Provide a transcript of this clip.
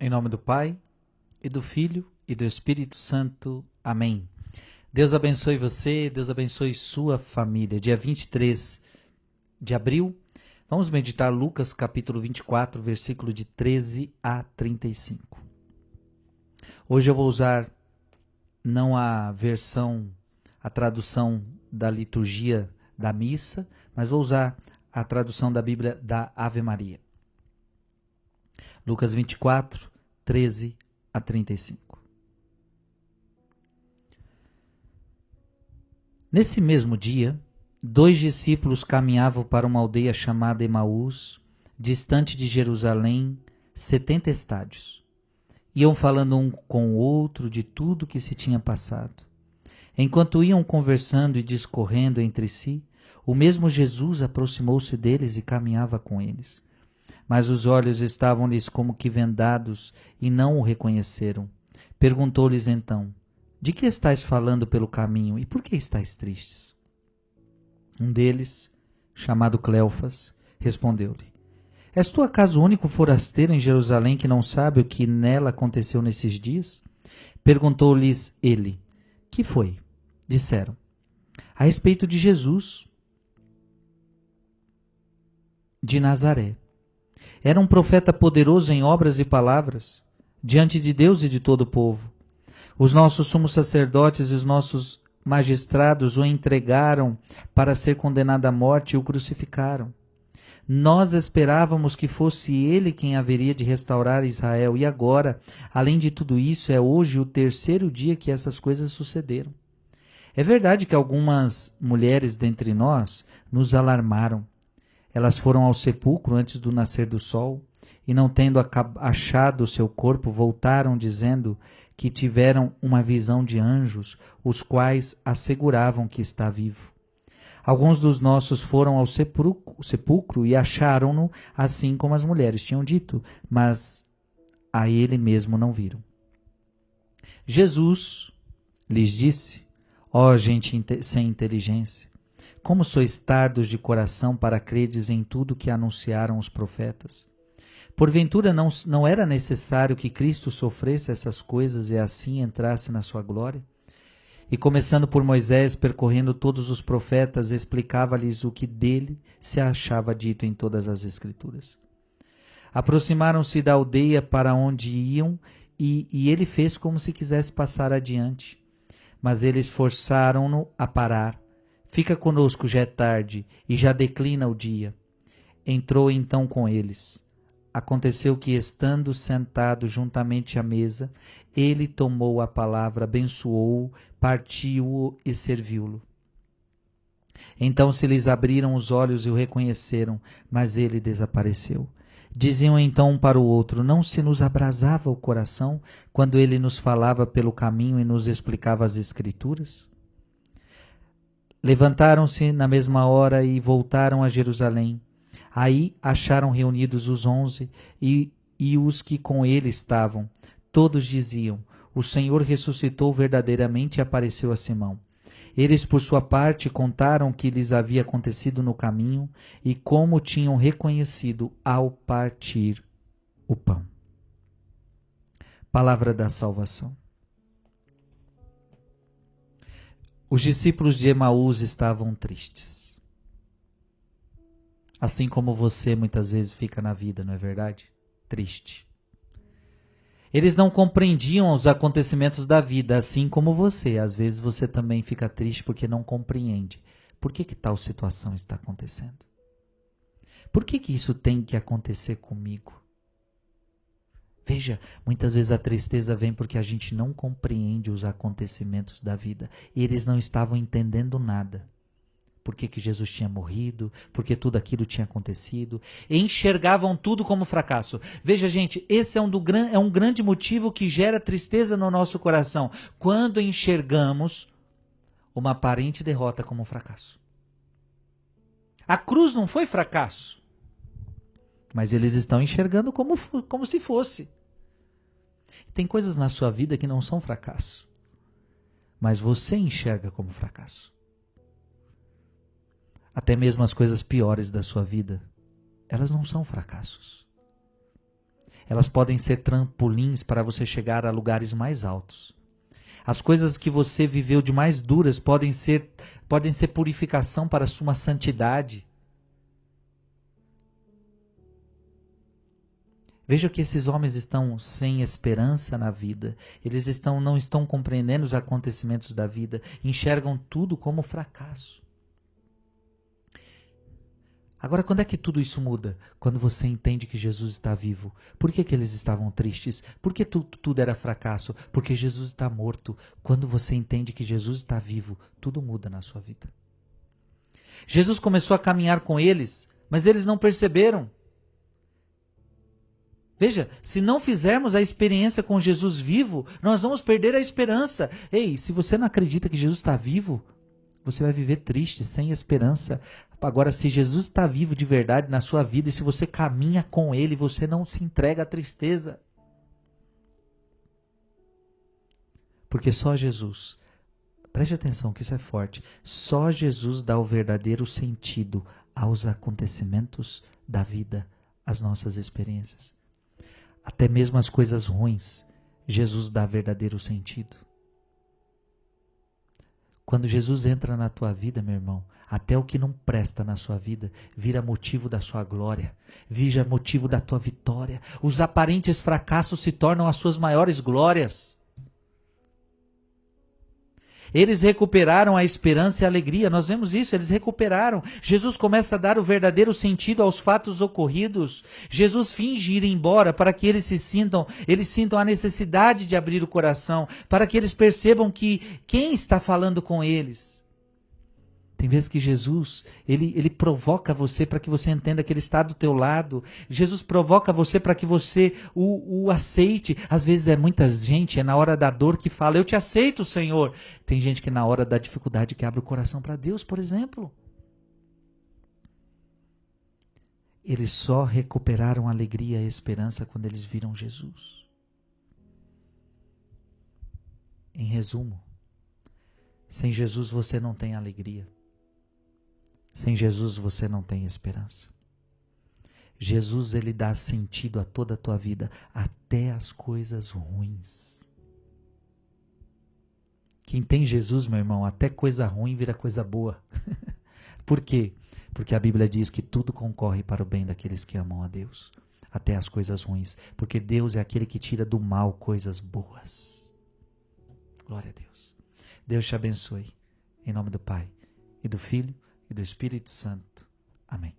Em nome do Pai, e do Filho, e do Espírito Santo. Amém. Deus abençoe você, Deus abençoe sua família. Dia 23 de abril, vamos meditar Lucas capítulo 24, versículo de 13 a 35. Hoje eu vou usar não a tradução da liturgia da missa, mas vou usar a tradução da Bíblia da Ave Maria. Lucas 24, 13 a 35. Nesse mesmo dia, 2 discípulos caminhavam para uma aldeia chamada Emaús, distante de Jerusalém, 70 estádios. Iam falando um com o outro de tudo que se tinha passado. Enquanto iam conversando e discorrendo entre si, o mesmo Jesus aproximou-se deles e caminhava com eles. Mas os olhos estavam-lhes como que vendados e não o reconheceram. Perguntou-lhes então: de que estáis falando pelo caminho e por que estáis tristes? Um deles, chamado Cleofas, respondeu-lhe: és tu acaso o único forasteiro em Jerusalém que não sabe o que nela aconteceu nesses dias? Perguntou-lhes ele: que foi? Disseram: a respeito de Jesus de Nazaré. Era um profeta poderoso em obras e palavras, diante de Deus e de todo o povo. Os nossos sumos sacerdotes e os nossos magistrados o entregaram para ser condenado à morte e o crucificaram. Nós esperávamos que fosse ele quem haveria de restaurar Israel, e agora, além de tudo isso, é hoje o terceiro dia que essas coisas sucederam. É verdade que algumas mulheres dentre nós nos alarmaram. Elas foram ao sepulcro antes do nascer do sol, e não tendo achado o seu corpo, voltaram dizendo que tiveram uma visão de anjos, os quais asseguravam que está vivo. Alguns dos nossos foram ao sepulcro e acharam-no assim como as mulheres tinham dito, mas a ele mesmo não viram. Jesus lhes disse: ó gente sem inteligência, como sois tardos de coração para credes em tudo que anunciaram os profetas? Porventura não era necessário que Cristo sofresse essas coisas e assim entrasse na sua glória? E começando por Moisés, percorrendo todos os profetas, explicava-lhes o que dele se achava dito em todas as Escrituras. Aproximaram-se da aldeia para onde iam e ele fez como se quisesse passar adiante. Mas eles forçaram-no a parar. Fica conosco, já é tarde, e já declina o dia. Entrou então com eles. Aconteceu que, estando sentado juntamente à mesa, ele tomou a palavra, abençoou-o, partiu-o e serviu-lo. Então se lhes abriram os olhos e o reconheceram, mas ele desapareceu. Diziam então um para o outro: não se nos abrasava o coração quando ele nos falava pelo caminho e nos explicava as Escrituras? Levantaram-se na mesma hora e voltaram a Jerusalém. Aí acharam reunidos os 11 e os que com ele estavam. Todos diziam: o Senhor ressuscitou verdadeiramente e apareceu a Simão. Eles, por sua parte, contaram o que lhes havia acontecido no caminho e como o tinham reconhecido ao partir o pão. Palavra da salvação. Os discípulos de Emaús estavam tristes. Assim como você muitas vezes fica na vida, não é verdade? Triste. Eles não compreendiam os acontecimentos da vida, assim como você. Às vezes você também fica triste porque não compreende. Por que tal situação está acontecendo? Por que isso tem que acontecer comigo? Veja, muitas vezes a tristeza vem porque a gente não compreende os acontecimentos da vida. E eles não estavam entendendo nada. Por que Jesus tinha morrido, porque tudo aquilo tinha acontecido. E enxergavam tudo como fracasso. Veja, gente, esse é um grande motivo que gera tristeza no nosso coração. Quando enxergamos uma aparente derrota como um fracasso. A cruz não foi fracasso. Mas eles estão enxergando como se fosse. Tem coisas na sua vida que não são fracasso. Mas você enxerga como fracasso. Até mesmo as coisas piores da sua vida, elas não são fracassos. elas podem ser trampolins para você chegar a lugares mais altos. As coisas que você viveu de mais duras podem ser purificação para a sua santidade. Veja que esses homens estão sem esperança na vida. Eles não estão compreendendo os acontecimentos da vida. Enxergam tudo como fracasso. Agora, quando é que tudo isso muda? Quando você entende que Jesus está vivo. Por que eles estavam tristes? Por que tudo era fracasso? Porque Jesus está morto. Quando você entende que Jesus está vivo, tudo muda na sua vida. Jesus começou a caminhar com eles, mas eles não perceberam. Veja, se não fizermos a experiência com Jesus vivo, nós vamos perder a esperança. Ei, se você não acredita que Jesus está vivo, você vai viver triste, sem esperança. Agora, se Jesus está vivo de verdade na sua vida, e se você caminha com Ele, você não se entrega à tristeza. Porque só Jesus, preste atenção que isso é forte, só Jesus dá o verdadeiro sentido aos acontecimentos da vida, às nossas experiências. Até mesmo as coisas ruins, Jesus dá verdadeiro sentido. Quando Jesus entra na tua vida, meu irmão, até o que não presta na sua vida vira motivo da sua glória, vira motivo da tua vitória. Os aparentes fracassos se tornam as suas maiores glórias. Eles recuperaram a esperança e a alegria. Nós vemos isso, eles recuperaram. Jesus começa a dar o verdadeiro sentido aos fatos ocorridos. Jesus finge ir embora para que eles sintam a necessidade de abrir o coração, para que eles percebam que quem está falando com eles. Tem vezes que Jesus, ele provoca você para que você entenda que Ele está do teu lado. Jesus provoca você para que você o aceite. Às vezes muita gente, na hora da dor que fala, eu te aceito, Senhor. Tem gente que na hora da dificuldade que abre o coração para Deus, por exemplo. Eles só recuperaram a alegria e a esperança quando eles viram Jesus. Em resumo, sem Jesus você não tem alegria. Sem Jesus você não tem esperança. Jesus, Ele dá sentido a toda a tua vida, até as coisas ruins. Quem tem Jesus, meu irmão, até coisa ruim vira coisa boa. Por quê? Porque a Bíblia diz que tudo concorre para o bem daqueles que amam a Deus, até as coisas ruins. Porque Deus é aquele que tira do mal coisas boas. Glória a Deus. Deus te abençoe. Em nome do Pai, e do Filho, e do Espírito Santo. Amém.